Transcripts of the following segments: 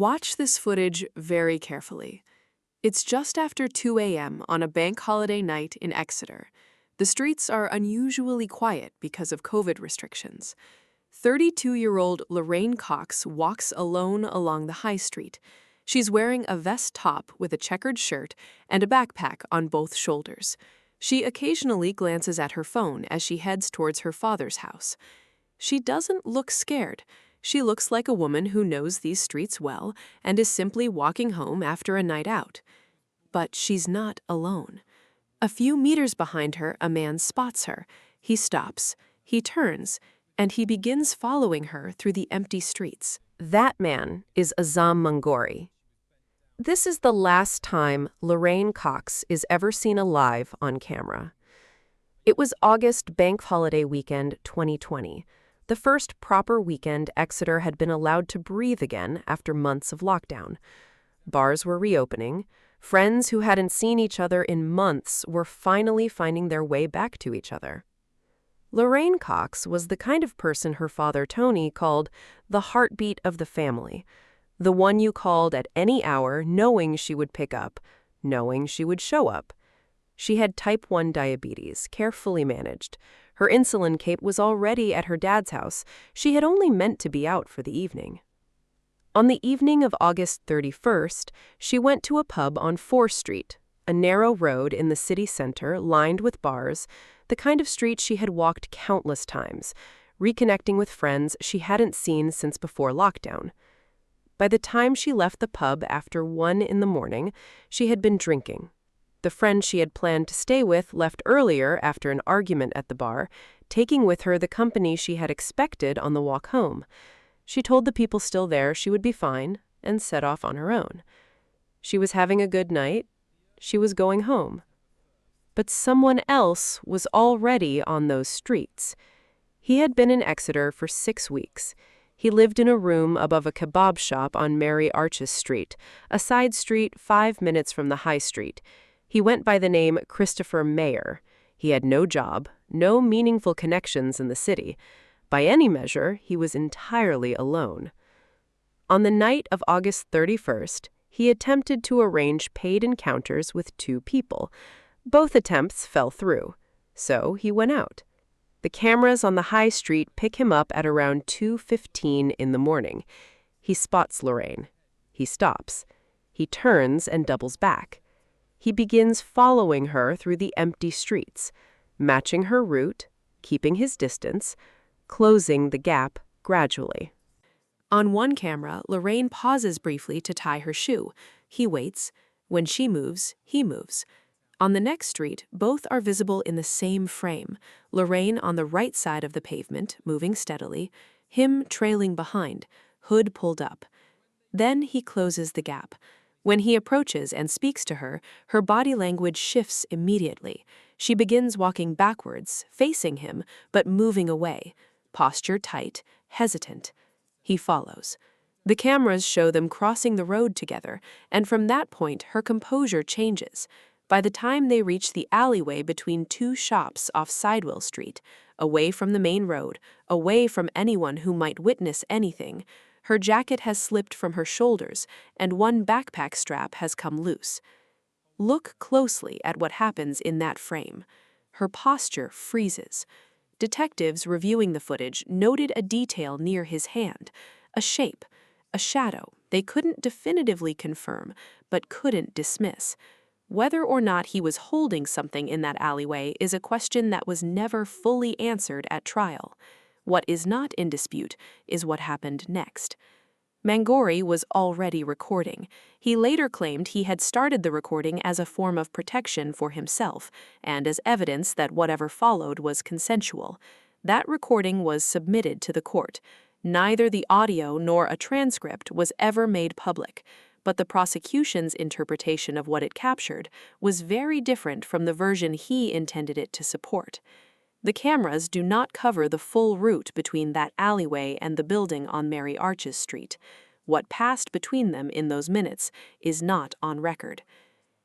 Watch this footage very carefully. It's just after 2 a.m. on a bank holiday night in Exeter. The streets are unusually quiet because of COVID restrictions. 32-year-old Lorraine Cox walks alone along the high street. She's wearing a vest top with a checkered shirt and a backpack on both shoulders. She occasionally glances at her phone as she heads towards her father's house. She doesn't look scared. She looks like a woman who knows these streets well and is simply walking home after a night out. But she's not alone. A few meters behind her, a man spots her. He stops, he turns, and he begins following her through the empty streets. That man is Azam Mangori. This is the last time Lorraine Cox is ever seen alive on camera. It was August bank holiday weekend 2020, the first proper weekend Exeter had been allowed to breathe again after months of lockdown. Bars were reopening. Friends who hadn't seen each other in months were finally finding their way back to each other. Lorraine Cox was the kind of person her father Tony called the heartbeat of the family, the one you called at any hour knowing she would pick up, knowing she would show up. She had type 1 diabetes, carefully managed. Her insulin cape was already at her dad's house. She had only meant to be out for the evening. On the evening of August 31st, she went to a pub on 4th Street, a narrow road in the city center lined with bars, the kind of street she had walked countless times, reconnecting with friends she hadn't seen since before lockdown. By the time she left the pub after 1 in the morning, she had been drinking. The friend she had planned to stay with left earlier after an argument at the bar, taking with her the company she had expected on the walk home. She told the people still there she would be fine and set off on her own. She was having a good night. She was going home. But someone else was already on those streets. He had been in Exeter for 6 weeks. He lived in a room above a kebab shop on Mary Arches Street, a side street 5 minutes from the high street. He went by the name Christopher Mayer. He had no job, no meaningful connections in the city. By any measure, he was entirely alone. On the night of August 31st, he attempted to arrange paid encounters with 2 people. Both attempts fell through, so he went out. The cameras on the high street pick him up at around 2:15 in the morning. He spots Lorraine. He stops. He turns and doubles back. He begins following her through the empty streets, matching her route, keeping his distance, closing the gap gradually. On one camera, Lorraine pauses briefly to tie her shoe. He waits. When she moves, he moves. On the next street, both are visible in the same frame. Lorraine on the right side of the pavement, moving steadily, him trailing behind, hood pulled up. Then he closes the gap. When he approaches and speaks to her, her body language shifts immediately. She begins walking backwards, facing him, but moving away. Posture tight, hesitant. He follows. The cameras show them crossing the road together, and from that point her composure changes. By the time they reach the alleyway between 2 shops off Sidewell Street, away from the main road, away from anyone who might witness anything, her jacket has slipped from her shoulders and one backpack strap has come loose. Look closely at what happens in that frame. Her posture freezes. Detectives reviewing the footage noted a detail near his hand, a shape, a shadow they couldn't definitively confirm, but couldn't dismiss. Whether or not he was holding something in that alleyway is a question that was never fully answered at trial. What is not in dispute is what happened next. Mangori was already recording. He later claimed he had started the recording as a form of protection for himself and as evidence that whatever followed was consensual. That recording was submitted to the court. Neither the audio nor a transcript was ever made public, but the prosecution's interpretation of what it captured was very different from the version he intended it to support. The cameras do not cover the full route between that alleyway and the building on Mary Arches Street. What passed between them in those minutes is not on record.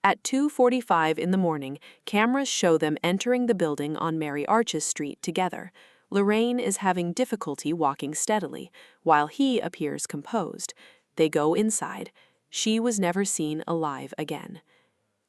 At 2:45 in the morning, cameras show them entering the building on Mary Arches Street together. Lorraine is having difficulty walking steadily, while he appears composed. They go inside. She was never seen alive again.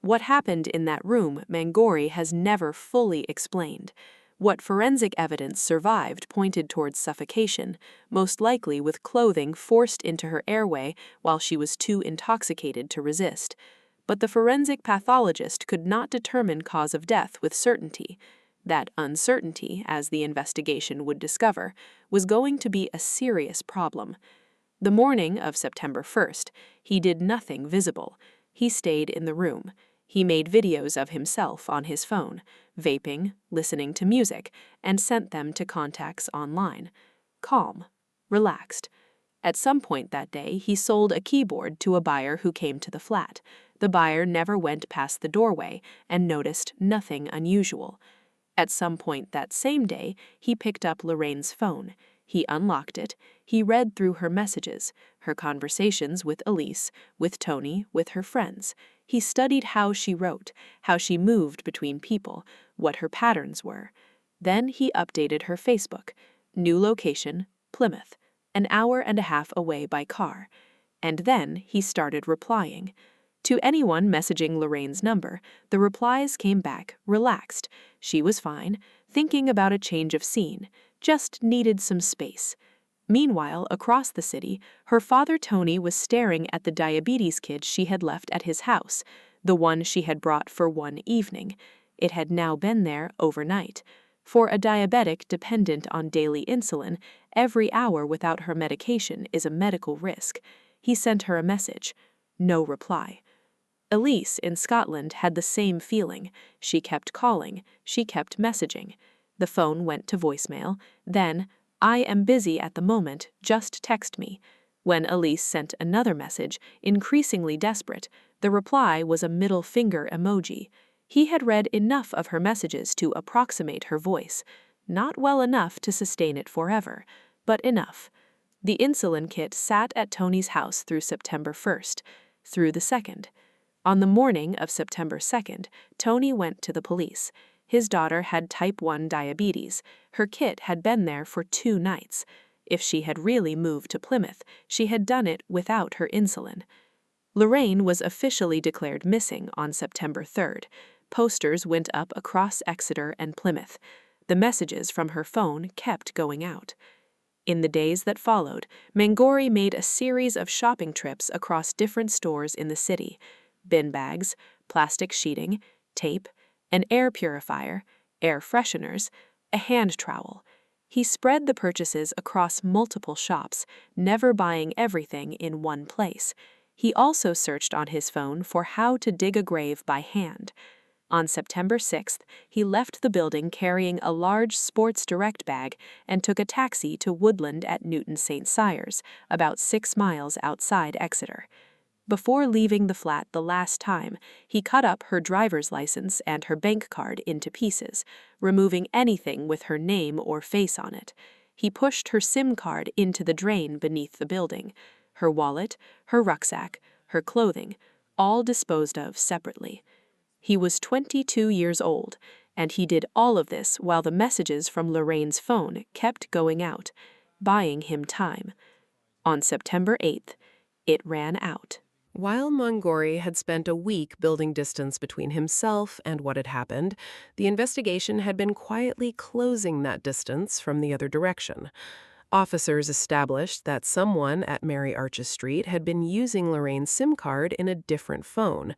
What happened in that room, Mangori has never fully explained. What forensic evidence survived pointed towards suffocation, most likely with clothing forced into her airway while she was too intoxicated to resist. But the forensic pathologist could not determine cause of death with certainty. That uncertainty, as the investigation would discover, was going to be a serious problem. The morning of September 1st, he did nothing visible. He stayed in the room. He made videos of himself on his phone, vaping, listening to music, and sent them to contacts online. Calm, relaxed. At some point that day, he sold a keyboard to a buyer who came to the flat. The buyer never went past the doorway and noticed nothing unusual. At some point that same day, he picked up Lorraine's phone. He unlocked it. He read through her messages, her conversations with Elise, with Tony, with her friends. He studied how she wrote, how she moved between people, what her patterns were. Then he updated her Facebook. New location, Plymouth, an hour and a half away by car. And then he started replying. To anyone messaging Lorraine's number, the replies came back relaxed. She was fine, thinking about a change of scene, just needed some space. Meanwhile, across the city, her father Tony was staring at the diabetes kit she had left at his house, the one she had brought for one evening. It had now been there overnight. For a diabetic dependent on daily insulin, every hour without her medication is a medical risk. He sent her a message. No reply. Elise in Scotland had the same feeling. She kept calling. She kept messaging. The phone went to voicemail. Then, "I am busy at the moment, just text me." When Elise sent another message, increasingly desperate, the reply was a middle finger emoji. He had read enough of her messages to approximate her voice. Not well enough to sustain it forever, but enough. The insulin kit sat at Tony's house through September 1st, through the 2nd. On the morning of September 2nd, Tony went to the police. His daughter had type 1 diabetes. Her kit had been there for 2 nights. If she had really moved to Plymouth, she had done it without her insulin. Lorraine was officially declared missing on September 3rd. Posters went up across Exeter and Plymouth. The messages from her phone kept going out. In the days that followed, Mangori made a series of shopping trips across different stores in the city. Bin bags, plastic sheeting, tape, an air purifier, air fresheners, a hand trowel. He spread the purchases across multiple shops, never buying everything in one place. He also searched on his phone for how to dig a grave by hand. On September 6th, he left the building carrying a large Sports Direct bag and took a taxi to Woodland at Newton St. Cyrs, about 6 miles outside Exeter. Before leaving the flat the last time, he cut up her driver's license and her bank card into pieces, removing anything with her name or face on it. He pushed her SIM card into the drain beneath the building. Her wallet, her rucksack, her clothing, all disposed of separately. He was 22 years old, and he did all of this while the messages from Lorraine's phone kept going out, buying him time. On September 8th, it ran out. While Mangori had spent a week building distance between himself and what had happened, the investigation had been quietly closing that distance from the other direction. Officers established that someone at Mary Arches Street had been using Lorraine's SIM card in a different phone.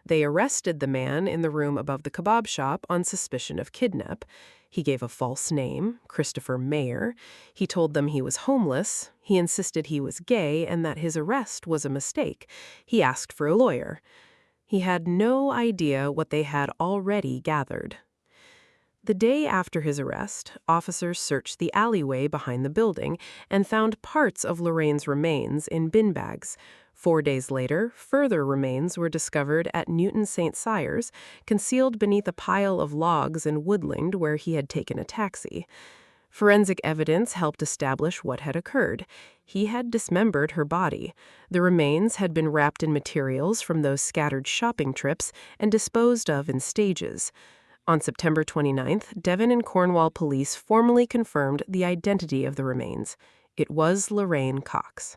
They arrested the man in the room above the kebab shop on suspicion of kidnap. He gave a false name, Christopher Mayer. He told them he was homeless. He insisted he was gay and that his arrest was a mistake. He asked for a lawyer. He had no idea what they had already gathered. The day after his arrest, officers searched the alleyway behind the building and found parts of Lorraine's remains in bin bags. 4 days later, further remains were discovered at Newton St. Cyrs, concealed beneath a pile of logs in Woodland where he had taken a taxi. Forensic evidence helped establish what had occurred. He had dismembered her body. The remains had been wrapped in materials from those scattered shopping trips and disposed of in stages. On September 29th, Devon and Cornwall police formally confirmed the identity of the remains. It was Lorraine Cox.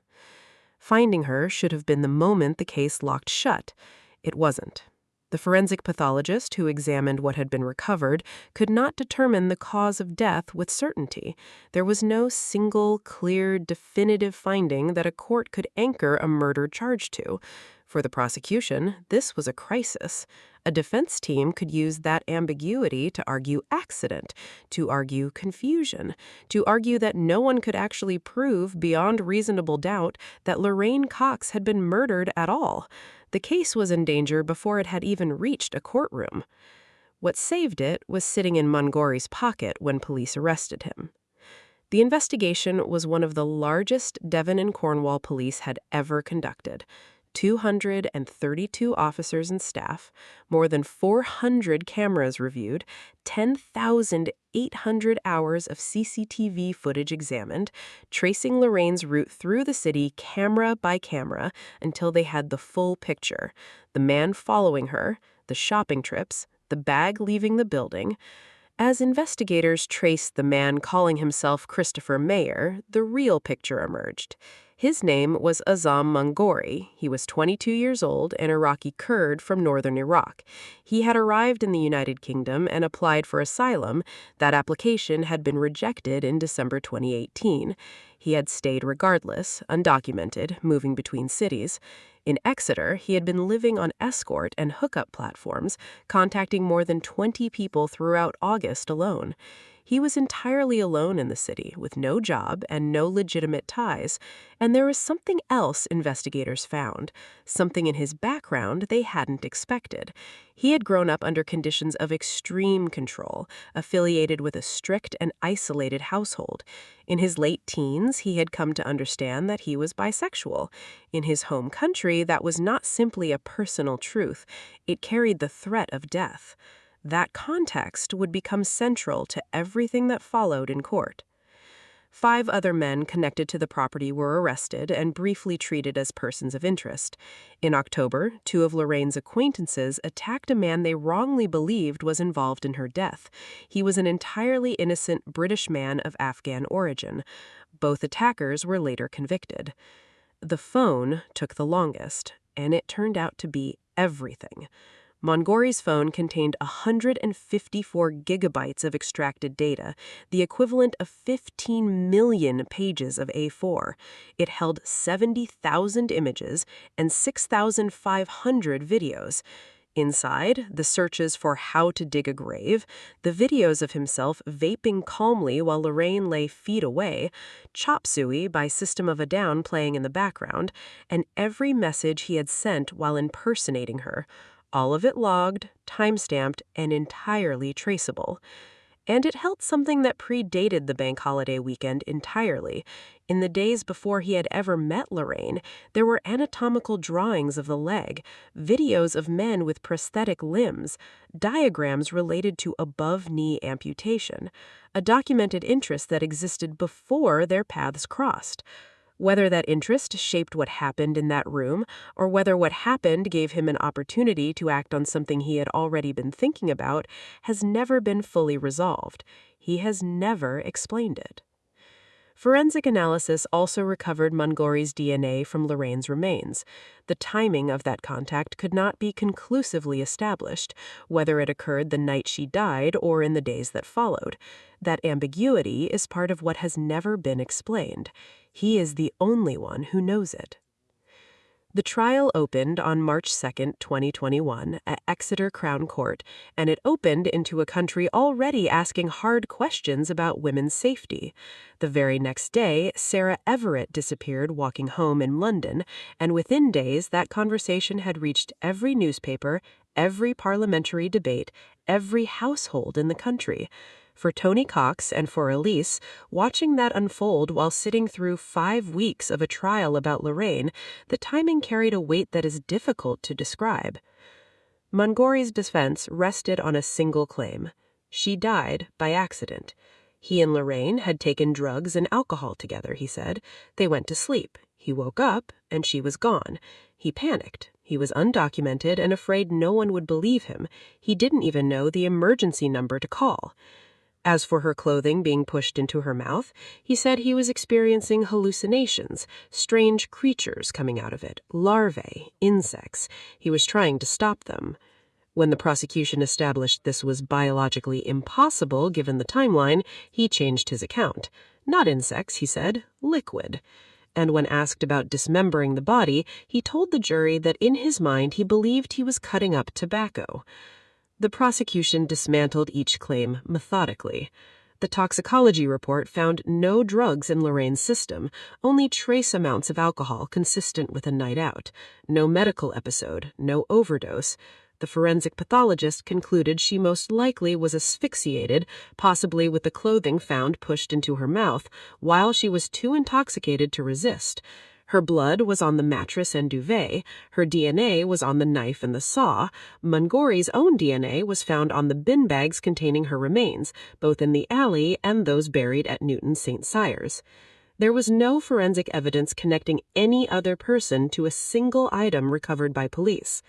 Finding her should have been the moment the case locked shut. It wasn't. The forensic pathologist who examined what had been recovered could not determine the cause of death with certainty. There was no single, clear, definitive finding that a court could anchor a murder charge to. For the prosecution, this was a crisis. A defense team could use that ambiguity to argue accident, to argue confusion, to argue that no one could actually prove beyond reasonable doubt that Lorraine Cox had been murdered at all. The case was in danger before it had even reached a courtroom. What saved it was sitting in Mangori's pocket when police arrested him. The investigation was one of the largest Devon and Cornwall police had ever conducted. 232 officers and staff, more than 400 cameras reviewed, 10,800 hours of CCTV footage examined, tracing Lorraine's route through the city camera by camera until they had the full picture: the man following her, the shopping trips, the bag leaving the building. As investigators traced the man calling himself Christopher Mayer, the real picture emerged. His name was Azam Mangori. He was 22 years old, an Iraqi Kurd from northern Iraq. He had arrived in the United Kingdom and applied for asylum. That application had been rejected in December 2018. He had stayed regardless, undocumented, moving between cities. In Exeter, he had been living on escort and hookup platforms, contacting more than 20 people throughout August alone. He was entirely alone in the city, with no job and no legitimate ties. And there was something else investigators found, something in his background they hadn't expected. He had grown up under conditions of extreme control, affiliated with a strict and isolated household. In his late teens, he had come to understand that he was bisexual. In his home country, that was not simply a personal truth. It carried the threat of death. That context would become central to everything that followed in court. 5 other men connected to the property were arrested and briefly treated as persons of interest. In October, 2 of Lorraine's acquaintances attacked a man they wrongly believed was involved in her death. He was an entirely innocent British man of Afghan origin. Both attackers were later convicted. The phone took the longest, and it turned out to be everything. Mangori's phone contained 154 gigabytes of extracted data, the equivalent of 15 million pages of A4. It held 70,000 images and 6,500 videos. Inside, the searches for how to dig a grave, the videos of himself vaping calmly while Lorraine lay feet away, Chop Suey by System of a Down playing in the background, and every message he had sent while impersonating her. All of it logged, time-stamped, and entirely traceable. And it held something that predated the bank holiday weekend entirely. In the days before he had ever met Lorraine, there were anatomical drawings of the leg, videos of men with prosthetic limbs, diagrams related to above-knee amputation, a documented interest that existed before their paths crossed. Whether that interest shaped what happened in that room, or whether what happened gave him an opportunity to act on something he had already been thinking about, has never been fully resolved. He has never explained it. Forensic analysis also recovered Mangori's DNA from Lorraine's remains. The timing of that contact could not be conclusively established, whether it occurred the night she died or in the days that followed. That ambiguity is part of what has never been explained. He is the only one who knows it. The trial opened on March 2, 2021, at Exeter Crown Court, and it opened into a country already asking hard questions about women's safety. The very next day, Sarah Everett disappeared walking home in London, and within days that conversation had reached every newspaper, every parliamentary debate, every household in the country. For Tony Cox and for Elise, watching that unfold while sitting through 5 weeks of a trial about Lorraine, the timing carried a weight that is difficult to describe. Mangori's defense rested on a single claim. She died by accident. He and Lorraine had taken drugs and alcohol together, he said. They went to sleep. He woke up, and she was gone. He panicked. He was undocumented and afraid no one would believe him. He didn't even know the emergency number to call. As for her clothing being pushed into her mouth, he said he was experiencing hallucinations, strange creatures coming out of it, larvae, insects. He was trying to stop them. When the prosecution established this was biologically impossible given the timeline, he changed his account. Not insects, he said, liquid. And when asked about dismembering the body, he told the jury that in his mind he believed he was cutting up tobacco. The prosecution dismantled each claim methodically. The toxicology report found no drugs in Lorraine's system, only trace amounts of alcohol consistent with a night out, no medical episode, no overdose. The forensic pathologist concluded she most likely was asphyxiated, possibly with the clothing found pushed into her mouth, while she was too intoxicated to resist. Her blood was on the mattress and duvet. Her DNA was on the knife and the saw. Mangori's own DNA was found on the bin bags containing her remains, both in the alley and those buried at Newton St. Cyrs. There was no forensic evidence connecting any other person to a single item recovered by police.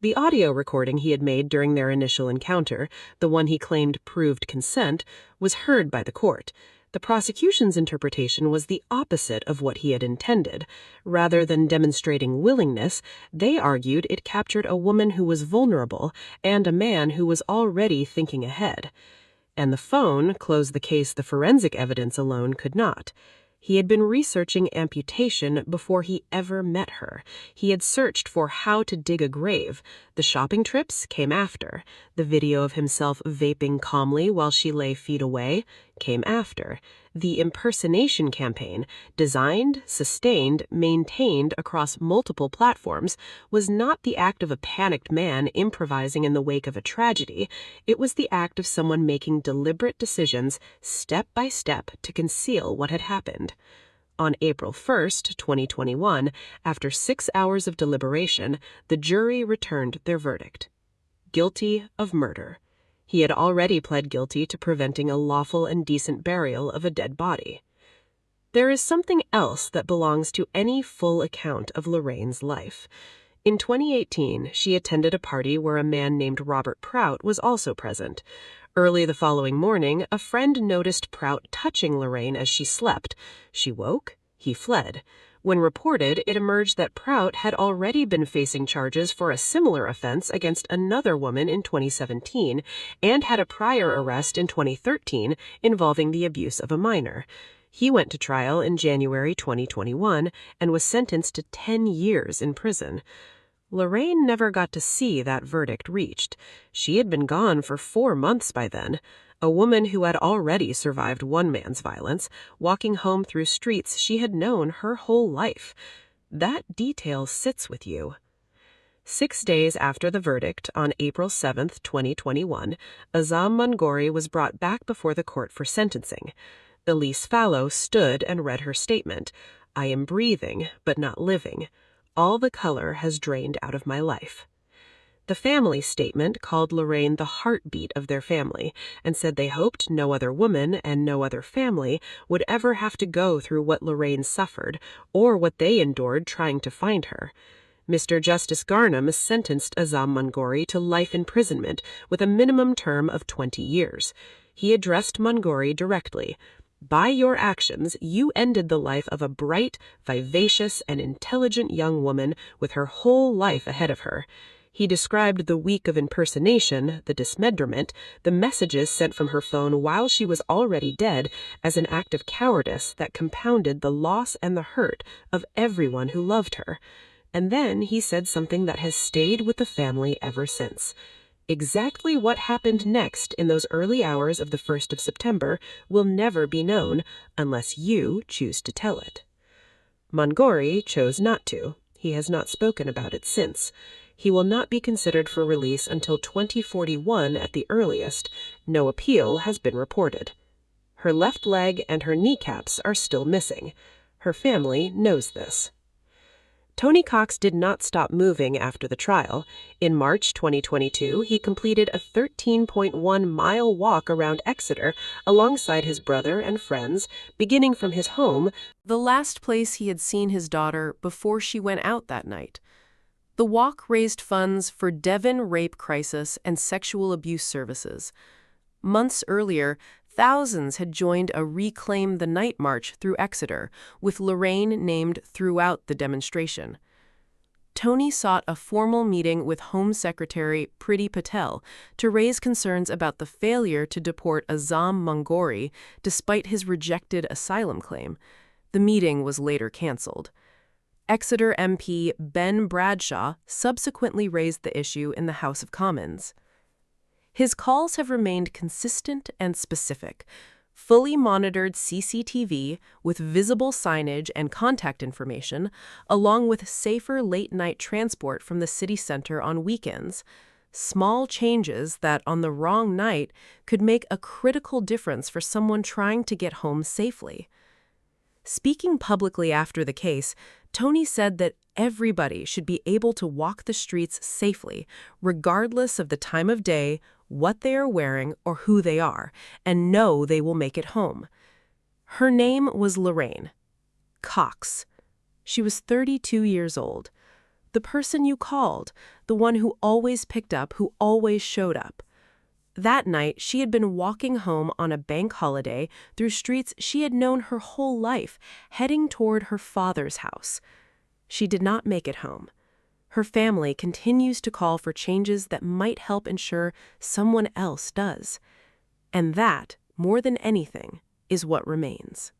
The audio recording he had made during their initial encounter, the one he claimed proved consent, was heard by the court. The prosecution's interpretation was the opposite of what he had intended. Rather than demonstrating willingness, they argued it captured a woman who was vulnerable and a man who was already thinking ahead. And the phone closed the case the forensic evidence alone could not. He had been researching amputation before he ever met her. He had searched for how to dig a grave. The shopping trips came after. The video of himself vaping calmly while she lay feet away came after. The impersonation campaign, designed, sustained, maintained across multiple platforms, was not the act of a panicked man improvising in the wake of a tragedy. It was the act of someone making deliberate decisions, step by step, to conceal what had happened. On April 1st, 2021, after 6 hours of deliberation, the jury returned their verdict. Guilty of murder. He had already pled guilty to preventing a lawful and decent burial of a dead body. There is something else that belongs to any full account of Lorraine's life. In 2018, she attended a party where a man named Robert Prout was also present. Early the following morning, a friend noticed Prout touching Lorraine as she slept. She woke. He fled. When reported, it emerged that Prout had already been facing charges for a similar offense against another woman in 2017 and had a prior arrest in 2013 involving the abuse of a minor. He went to trial in January 2021 and was sentenced to 10 years in prison. Lorraine never got to see that verdict reached. She had been gone for 4 months by then. A woman who had already survived one man's violence, walking home through streets she had known her whole life. That detail sits with you. 6 days after the verdict, on April 7, 2021, Azam Mangori was brought back before the court for sentencing. Elise Fallow stood and read her statement. "I am breathing, but not living. All the color has drained out of my life." The family statement called Lorraine the heartbeat of their family and said they hoped no other woman and no other family would ever have to go through what Lorraine suffered or what they endured trying to find her. Mr. Justice Garnham sentenced Azam Mangori to life imprisonment with a minimum term of 20 years. He addressed Mangori directly. "By your actions, you ended the life of a bright, vivacious, and intelligent young woman with her whole life ahead of her." He described the week of impersonation, the dismemberment, the messages sent from her phone while she was already dead as an act of cowardice that compounded the loss and the hurt of everyone who loved her. And then he said something that has stayed with the family ever since. Exactly what happened next in those early hours of the 1st of September will never be known unless you choose to tell it. Mangori chose not to. He has not spoken about it since. He will not be considered for release until 2041 at the earliest. No appeal has been reported. Her left leg and her kneecaps are still missing. Her family knows this. Tony Cox did not stop moving after the trial. In March 2022, he completed a 13.1-mile walk around Exeter alongside his brother and friends, beginning from his home, the last place he had seen his daughter before she went out that night. The walk raised funds for Devon Rape Crisis and Sexual Abuse Services. Months earlier, thousands had joined a Reclaim the Night march through Exeter, with Lorraine named throughout the demonstration. Tony sought a formal meeting with Home Secretary Priti Patel to raise concerns about the failure to deport Azam Mangori despite his rejected asylum claim. The meeting was later cancelled. Exeter MP Ben Bradshaw subsequently raised the issue in the House of Commons. His calls have remained consistent and specific. Fully monitored CCTV with visible signage and contact information, along with safer late-night transport from the city center on weekends. Small changes that, on the wrong night, could make a critical difference for someone trying to get home safely. Speaking publicly after the case, Tony said that everybody should be able to walk the streets safely, regardless of the time of day, what they are wearing, or who they are, and know they will make it home. Her name was Lorraine Cox. She was 32 years old. The person you called, the one who always picked up, who always showed up. That night, she had been walking home on a bank holiday through streets she had known her whole life, heading toward her father's house. She did not make it home. Her family continues to call for changes that might help ensure someone else does. And that, more than anything, is what remains.